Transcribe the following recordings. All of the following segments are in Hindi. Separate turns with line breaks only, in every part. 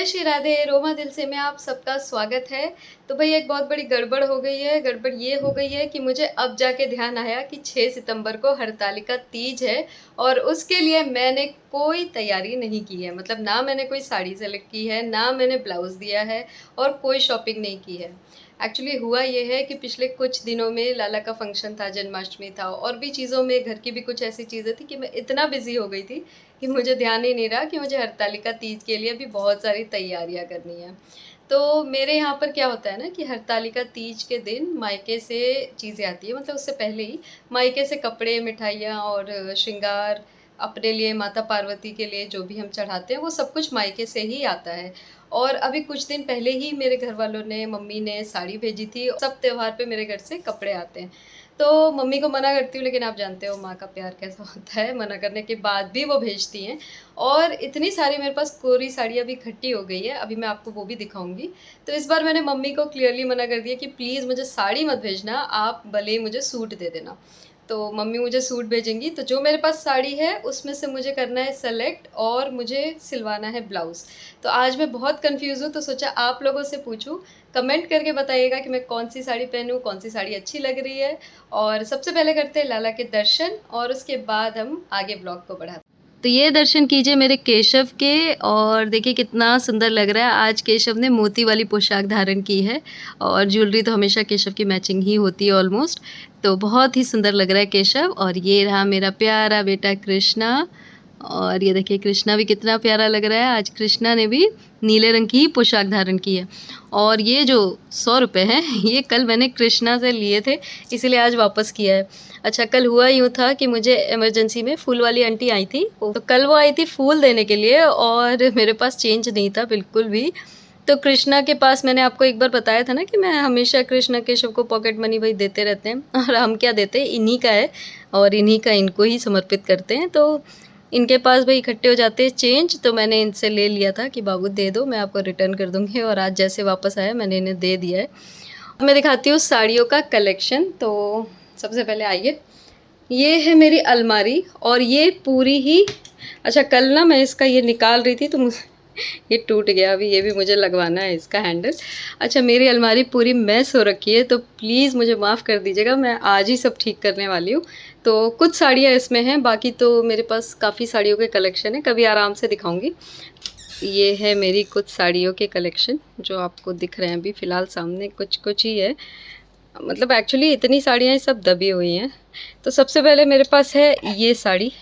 जय श्री राधे। रोमा दिल से में आप सबका स्वागत है। तो भाई एक बहुत बड़ी गड़बड़ हो गई है। गड़बड़ ये हो गई है कि मुझे अब जाके ध्यान आया कि 6 सितंबर को हरतालिका तीज है और उसके लिए मैंने कोई तैयारी नहीं की है। मतलब ना मैंने कोई साड़ी सेलेक्ट की है, ना मैंने ब्लाउज़ दिया है और कोई शॉपिंग नहीं की है। एक्चुअली हुआ ये है कि पिछले कुछ दिनों में लाला का फंक्शन था, जन्माष्टमी था और भी चीज़ों में, घर की भी कुछ ऐसी चीज़ें थी कि मैं इतना बिज़ी हो गई थी कि मुझे ध्यान ही नहीं रहा कि मुझे हरतालिका तीज के लिए भी बहुत सारी तैयारियां करनी है। तो मेरे यहाँ पर क्या होता है ना कि हरतालिका तीज के दिन मायके से चीज़ें आती है, मतलब उससे पहले ही मायके से कपड़े, मिठाइयाँ और श्रृंगार, अपने लिए, माता पार्वती के लिए जो भी हम चढ़ाते हैं वो सब कुछ मायके से ही आता है। और अभी कुछ दिन पहले ही मेरे घर वालों ने, मम्मी ने साड़ी भेजी थी। सब त्योहार पे मेरे घर से कपड़े आते हैं, तो मम्मी को मना करती हूँ, लेकिन आप जानते हो माँ का प्यार कैसा होता है, मना करने के बाद भी वो भेजती हैं। और इतनी सारी मेरे पास कोरी साड़ियाँ भी इकट्ठी हो गई है, अभी मैं आपको वो भी दिखाऊंगी। तो इस बार मैंने मम्मी को क्लियरली मना कर दिया कि प्लीज़ मुझे साड़ी मत भेजना, आप भले ही मुझे सूट दे देना। तो मम्मी मुझे सूट भेजेंगी, तो जो मेरे पास साड़ी है उसमें से मुझे करना है सेलेक्ट और मुझे सिलवाना है ब्लाउज़। तो आज मैं बहुत कंफ्यूज हूँ, तो सोचा आप लोगों से पूछूं। कमेंट करके बताइएगा कि मैं कौन सी साड़ी पहनूं, कौन सी साड़ी अच्छी लग रही है। और सबसे पहले करते हैं लाला के दर्शन और उसके बाद हम आगे ब्लॉग को बढ़ाते हैं। तो ये दर्शन कीजिए मेरे केशव के, और देखिए कितना सुंदर लग रहा है। आज केशव ने मोती वाली पोशाक धारण की है और ज्वेलरी तो हमेशा केशव की मैचिंग ही होती है ऑलमोस्ट। तो बहुत ही सुंदर लग रहा है केशव। और ये रहा मेरा प्यारा बेटा कृष्णा, और ये देखिए कृष्णा भी कितना प्यारा लग रहा है। आज कृष्णा ने भी नीले रंग की ही पोशाक धारण की है। और ये जो 100 रुपये हैं ये कल मैंने कृष्णा से लिए थे, इसीलिए आज वापस किया है। अच्छा, कल हुआ यूँ था कि मुझे इमरजेंसी में फूल वाली आंटी आई थी, तो कल वो आई थी फूल देने के लिए और मेरे पास चेंज नहीं था बिल्कुल भी। तो कृष्णा के पास, मैंने आपको एक बार बताया था ना कि मैं हमेशा कृष्णा केशव को पॉकेट मनी भाई देते रहते हैं, और हम क्या देते हैं, इन्हीं का है और इन्हीं का इनको ही समर्पित करते हैं। तो इनके पास भाई इकट्ठे हो जाते हैं चेंज, तो मैंने इनसे ले लिया था कि बाबू दे दो, मैं आपको रिटर्न कर दूँगी। और आज जैसे वापस आया मैंने इन्हें दे दिया है। अब मैं दिखाती हूँ साड़ियों का कलेक्शन। तो सबसे पहले आइए, ये है मेरी अलमारी और ये पूरी ही, अच्छा कल ना मैं इसका ये निकाल रही थी तो मुझे ये टूट गया, अभी ये भी मुझे लगवाना है इसका हैंडल। अच्छा, मेरी अलमारी पूरी मैस हो रखी है, तो प्लीज़ मुझे माफ़ कर दीजिएगा, मैं आज ही सब ठीक करने वाली हूँ। तो कुछ साड़ियाँ इसमें हैं, बाकी तो मेरे पास काफ़ी साड़ियों के कलेक्शन है, कभी आराम से दिखाऊंगी। ये है मेरी कुछ साड़ियों के कलेक्शन जो आपको दिख रहे हैं अभी फ़िलहाल सामने, कुछ कुछ ही है। मतलब एक्चुअली इतनी साड़ियाँ सब दबी हुई हैं। तो सबसे पहले मेरे पास है ये साड़ी।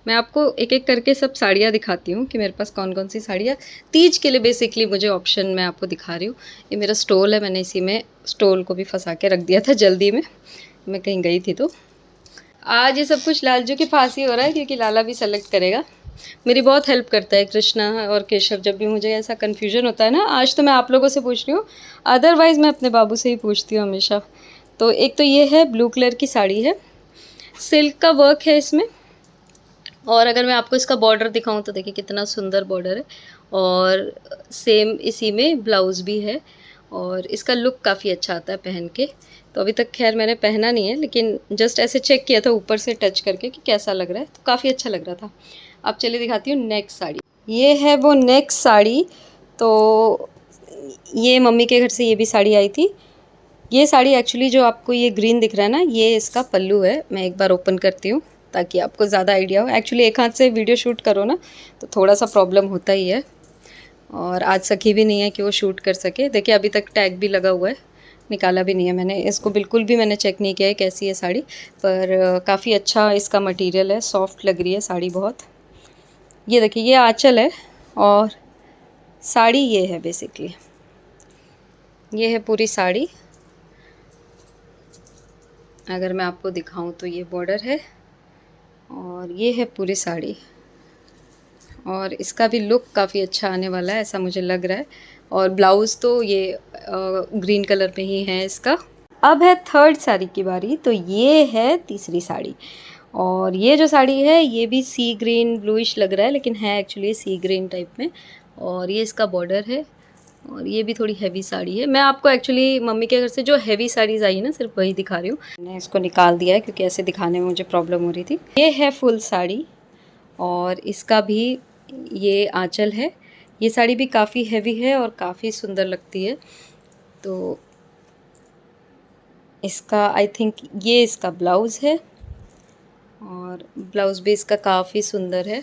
मैं आपको एक एक करके सब साड़ियाँ दिखाती हूँ कि मेरे पास कौन कौन सी साड़ियाँ तीज के लिए बेसिकली मुझे ऑप्शन मैं आपको दिखा रही हूँ। ये मेरा स्टॉल है, मैंने इसी में स्टॉल को भी फंसा के रख दिया था जल्दी में, मैं कहीं गई थी। तो आज ये सब कुछ लालजू के पास ही हो रहा है क्योंकि लाला भी सेलेक्ट करेगा। मेरी बहुत हेल्प करता है कृष्णा और केशव, जब भी मुझे ऐसा कन्फ्यूजन होता है ना। आज तो मैं आप लोगों से पूछ रही हूँ, अदरवाइज़ मैं अपने बाबू से ही पूछती हूँ हमेशा। तो एक तो ये है ब्लू कलर की साड़ी है, सिल्क का वर्क है इसमें। और अगर मैं आपको इसका बॉर्डर दिखाऊं तो देखिए कितना सुंदर बॉर्डर है, और सेम इसी में ब्लाउज़ भी है। और इसका लुक काफ़ी अच्छा आता है पहन के। तो अभी तक खैर मैंने पहना नहीं है, लेकिन जस्ट ऐसे चेक किया था ऊपर से टच करके कि कैसा लग रहा है, तो काफ़ी अच्छा लग रहा था। अब चलिए दिखाती हूँ नेक्स्ट साड़ी। ये है वो नेक्स्ट साड़ी। तो ये मम्मी के घर से ये भी साड़ी आई थी। ये साड़ी एक्चुअली जो आपको ये ग्रीन दिख रहा है ना, ये इसका पल्लू है। मैं एक बार ओपन करती हूँ ताकि आपको ज़्यादा आइडिया हो। एक्चुअली एक हाथ से वीडियो शूट करो ना तो थोड़ा सा प्रॉब्लम होता ही है, और आज सखी भी नहीं है कि वो शूट कर सके। देखिए अभी तक टैग भी लगा हुआ है, निकाला भी नहीं है मैंने इसको, बिल्कुल भी मैंने चेक नहीं किया है कैसी है साड़ी। पर काफ़ी अच्छा इसका मटेरियल है, सॉफ्ट लग रही है साड़ी बहुत। ये देखिए ये आंचल है और साड़ी ये है बेसिकली, ये है पूरी साड़ी। अगर मैं आपको दिखाऊं तो ये बॉर्डर है और ये है पूरी साड़ी, और इसका भी लुक काफ़ी अच्छा आने वाला है ऐसा मुझे लग रहा है। और ब्लाउज़ तो ये ग्रीन कलर में ही है इसका। अब है थर्ड साड़ी की बारी। तो ये है तीसरी साड़ी, और ये जो साड़ी है ये भी सी ग्रीन ब्लूइश लग रहा है, लेकिन है एक्चुअली सी ग्रीन टाइप में। और ये इसका बॉर्डर है, और ये भी थोड़ी हैवी साड़ी है। मैं आपको एक्चुअली मम्मी के घर से जो हैवी साड़ीज़ आई है ना, सिर्फ वही दिखा रही हूँ। मैंने इसको निकाल दिया है क्योंकि ऐसे दिखाने में मुझे प्रॉब्लम हो रही थी। ये है फुल साड़ी, और इसका भी ये आंचल है, ये साड़ी भी काफ़ी हैवी है और काफ़ी सुंदर लगती है। तो इसका आई थिंक ये इसका ब्लाउज़ है और ब्लाउज़ भी इसका काफ़ी सुंदर है,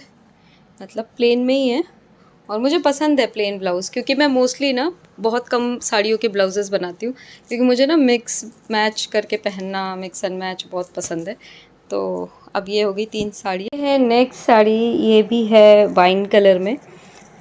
मतलब प्लेन में ही है और मुझे पसंद है प्लेन ब्लाउज़, क्योंकि मैं मोस्टली ना बहुत कम साड़ियों के ब्लाउजेज़ बनाती हूँ, क्योंकि मुझे ना मिक्स मैच करके पहनना, मिक्स एंड मैच बहुत पसंद है। तो अब ये हो गई 3 साड़ी है। नेक्स्ट साड़ी ये भी है वाइन कलर में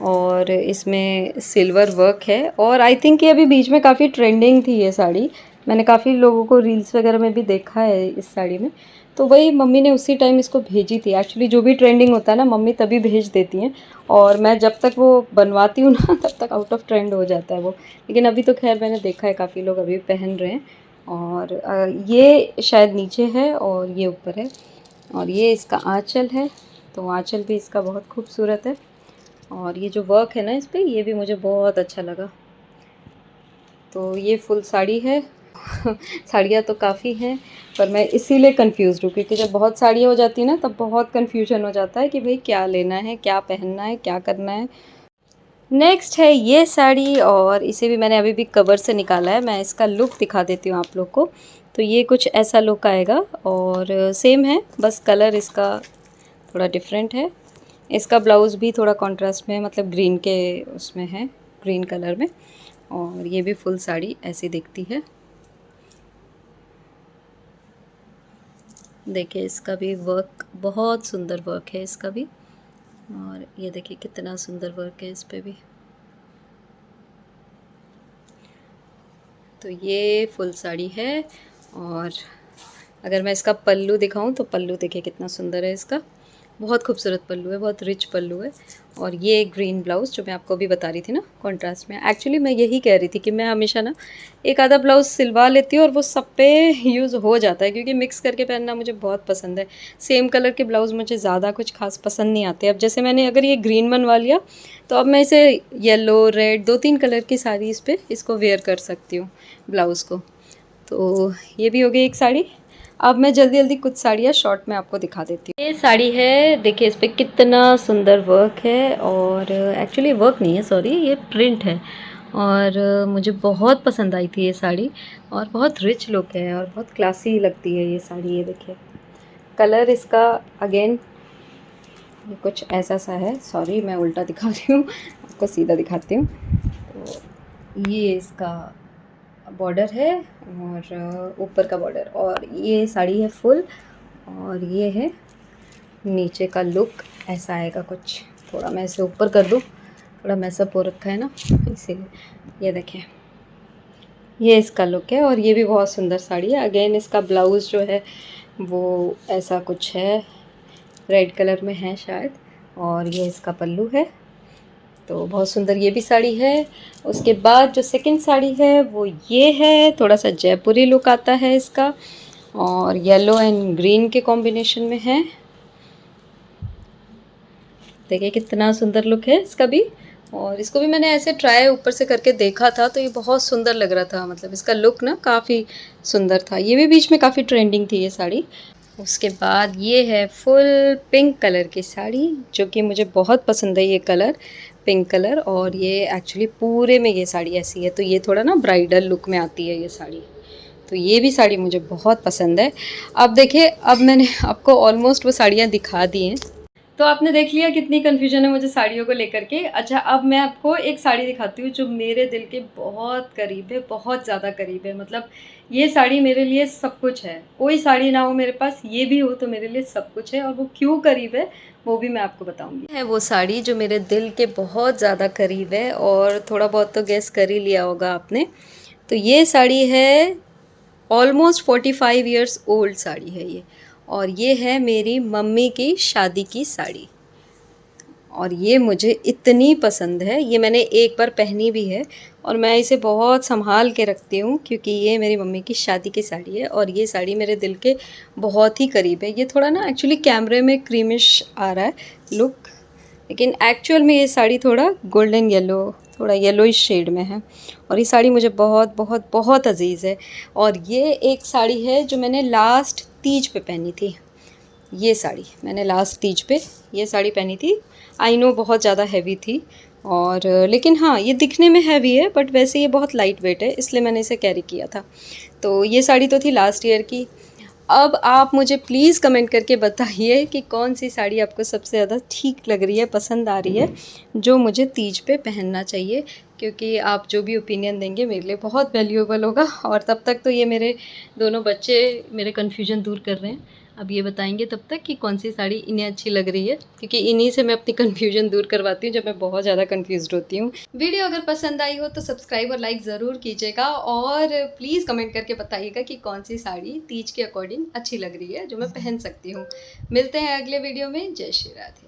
और इसमें सिल्वर वर्क है और आई थिंक ये अभी बीच में काफ़ी ट्रेंडिंग थी ये साड़ी। मैंने काफ़ी लोगों को रील्स वगैरह में भी देखा है इस साड़ी में। तो वही मम्मी ने उसी टाइम इसको भेजी थी। एक्चुअली जो भी ट्रेंडिंग होता है ना मम्मी तभी भेज देती हैं और मैं जब तक वो बनवाती हूँ ना तब तक आउट ऑफ ट्रेंड हो जाता है वो। लेकिन अभी तो खैर मैंने देखा है काफ़ी लोग अभी पहन रहे हैं। और ये शायद नीचे है और ये ऊपर है और ये इसका आँचल है। तो आँचल भी इसका बहुत खूबसूरत है और ये जो वर्क है ना इस पर, ये भी मुझे बहुत अच्छा लगा। तो ये फुल साड़ी है। साड़ियाँ तो काफ़ी हैं पर मैं इसीलिए कंफ्यूज्ड हूँ, क्योंकि जब बहुत साड़ियाँ हो जाती हैं ना तब बहुत कन्फ्यूजन हो जाता है कि भाई क्या लेना है, क्या पहनना है, क्या करना है। नेक्स्ट है ये साड़ी और इसे भी मैंने अभी भी कवर से निकाला है। मैं इसका लुक दिखा देती हूँ आप लोग को। तो ये कुछ ऐसा लुक आएगा और सेम है, बस कलर इसका थोड़ा डिफरेंट है। इसका ब्लाउज़ भी थोड़ा कॉन्ट्रास्ट में है, मतलब ग्रीन के उसमें है, ग्रीन कलर में। और ये भी फुल साड़ी ऐसी दिखती है। देखिए इसका भी वर्क, बहुत सुंदर वर्क है इसका भी। और ये देखिए कितना सुंदर वर्क है इस पे भी। तो ये फुल साड़ी है और अगर मैं इसका पल्लू दिखाऊं तो पल्लू देखिए कितना सुंदर है इसका। बहुत खूबसूरत पल्लू है, बहुत रिच पल्लू है। और ये ग्रीन ब्लाउज़ जो मैं आपको अभी बता रही थी ना कॉन्ट्रास्ट में। एक्चुअली मैं यही कह रही थी कि मैं हमेशा ना एक आधा ब्लाउज़ सिलवा लेती हूँ और वो सब पे यूज़ हो जाता है, क्योंकि मिक्स करके पहनना मुझे बहुत पसंद है। सेम कलर के ब्लाउज़ मुझे ज़्यादा कुछ खास पसंद नहीं आते। अब जैसे मैंने अगर ये ग्रीन बनवा लिया तो अब मैं इसे येलो, रेड, 2-3 कलर की साड़ी इस पर इसको वेयर कर सकती हूँ ब्लाउज़ को। तो ये भी हो गई एक साड़ी। अब मैं जल्दी जल्दी कुछ साड़ियाँ शॉर्ट में आपको दिखा देती हूँ। ये साड़ी है, देखिए इस पर कितना सुंदर वर्क है और एक्चुअली वर्क नहीं है, सॉरी, ये प्रिंट है। और मुझे बहुत पसंद आई थी ये साड़ी और बहुत रिच लुक है और बहुत क्लासी लगती है ये साड़ी। ये देखिए कलर इसका अगेन कुछ ऐसा सा है, सॉरी मैं उल्टा दिखा रही हूँ, आपको सीधा दिखाती हूँ। तो ये इसका बॉर्डर है और ऊपर का बॉर्डर, और ये साड़ी है फुल और ये है नीचे का लुक, ऐसा आएगा कुछ। थोड़ा मैं इसे ऊपर कर दूँ, थोड़ा मैसअप हो रखा है ना इसीलिए। ये देखें ये इसका लुक है और ये भी बहुत सुंदर साड़ी है। अगेन इसका ब्लाउज़ जो है वो ऐसा कुछ है, रेड कलर में है शायद, और ये इसका पल्लू है। तो बहुत सुंदर ये भी साड़ी है। उसके बाद जो सेकंड साड़ी है वो ये है, थोड़ा सा जयपुरी लुक आता है इसका और येलो एंड ग्रीन के कॉम्बिनेशन में है। देखिए कितना सुंदर लुक है इसका भी। और इसको भी मैंने ऐसे ट्राई ऊपर से करके देखा था तो ये बहुत सुंदर लग रहा था, मतलब इसका लुक ना काफ़ी सुंदर था। ये भी बीच में काफ़ी ट्रेंडिंग थी ये साड़ी। उसके बाद ये है फुल पिंक कलर की साड़ी, जो कि मुझे बहुत पसंद है ये कलर, पिंक कलर। और ये एक्चुअली पूरे में ये साड़ी ऐसी है, तो ये थोड़ा ना ब्राइडल लुक में आती है ये साड़ी। तो ये भी साड़ी मुझे बहुत पसंद है। अब देखिए, अब मैंने आपको ऑलमोस्ट वो साड़ियाँ दिखा दी हैं। तो आपने देख लिया कितनी कन्फ्यूजन है मुझे साड़ियों को लेकर के। अच्छा, अब मैं आपको एक साड़ी दिखाती हूँ जो मेरे दिल के बहुत करीब है, बहुत ज़्यादा करीब है। मतलब ये साड़ी मेरे लिए सब कुछ है। कोई साड़ी ना हो मेरे पास, ये भी हो तो मेरे लिए सब कुछ है। और वो क्यों करीब है वो भी मैं आपको बताऊँगी। है वो साड़ी जो मेरे दिल के बहुत ज़्यादा करीब है और थोड़ा बहुत तो गेस कर ही लिया होगा आपने। तो ये साड़ी है ऑलमोस्ट 45 ईयर्स ओल्ड साड़ी है ये, और ये है मेरी मम्मी की शादी की साड़ी। और ये मुझे इतनी पसंद है, ये मैंने एक बार पहनी भी है और मैं इसे बहुत संभाल के रखती हूँ, क्योंकि ये मेरी मम्मी की शादी की साड़ी है और ये साड़ी मेरे दिल के बहुत ही करीब है। ये थोड़ा ना एक्चुअली कैमरे में क्रीमिश आ रहा है लुक, लेकिन एक्चुअल में ये साड़ी थोड़ा गोल्डन येलो, थोड़ा येलोइश शेड में है। और ये साड़ी मुझे बहुत बहुत बहुत अजीज़ है। और ये एक साड़ी है जो मैंने लास्ट तीज पे पहनी थी। ये साड़ी मैंने लास्ट तीज पे ये साड़ी पहनी थी। आई नो बहुत ज़्यादा हैवी थी, और लेकिन हाँ, ये दिखने में हैवी है बट वैसे ये बहुत लाइट वेट है, इसलिए मैंने इसे कैरी किया था। तो ये साड़ी तो थी लास्ट ईयर की। अब आप मुझे प्लीज़ कमेंट करके बताइए कि कौन सी साड़ी आपको सबसे ज़्यादा ठीक लग रही है, पसंद आ रही है, जो मुझे तीज पे पहनना चाहिए, क्योंकि आप जो भी ओपिनियन देंगे मेरे लिए बहुत वैल्यूएबल होगा। और तब तक तो ये मेरे दोनों बच्चे मेरे कन्फ्यूजन दूर कर रहे हैं। अब ये बताएंगे तब तक कि कौन सी साड़ी इन्हें अच्छी लग रही है, क्योंकि इन्हीं से मैं अपनी कन्फ्यूजन दूर करवाती हूँ जब मैं बहुत ज़्यादा कन्फ्यूज़्ड होती हूँ। वीडियो अगर पसंद आई हो तो सब्सक्राइब और लाइक ज़रूर कीजिएगा, और प्लीज़ कमेंट करके बताइएगा कि कौन सी साड़ी तीज के अकॉर्डिंग अच्छी लग रही है, जो मैं पहन सकती हूँ। मिलते हैं अगले वीडियो में। जय श्री राधे।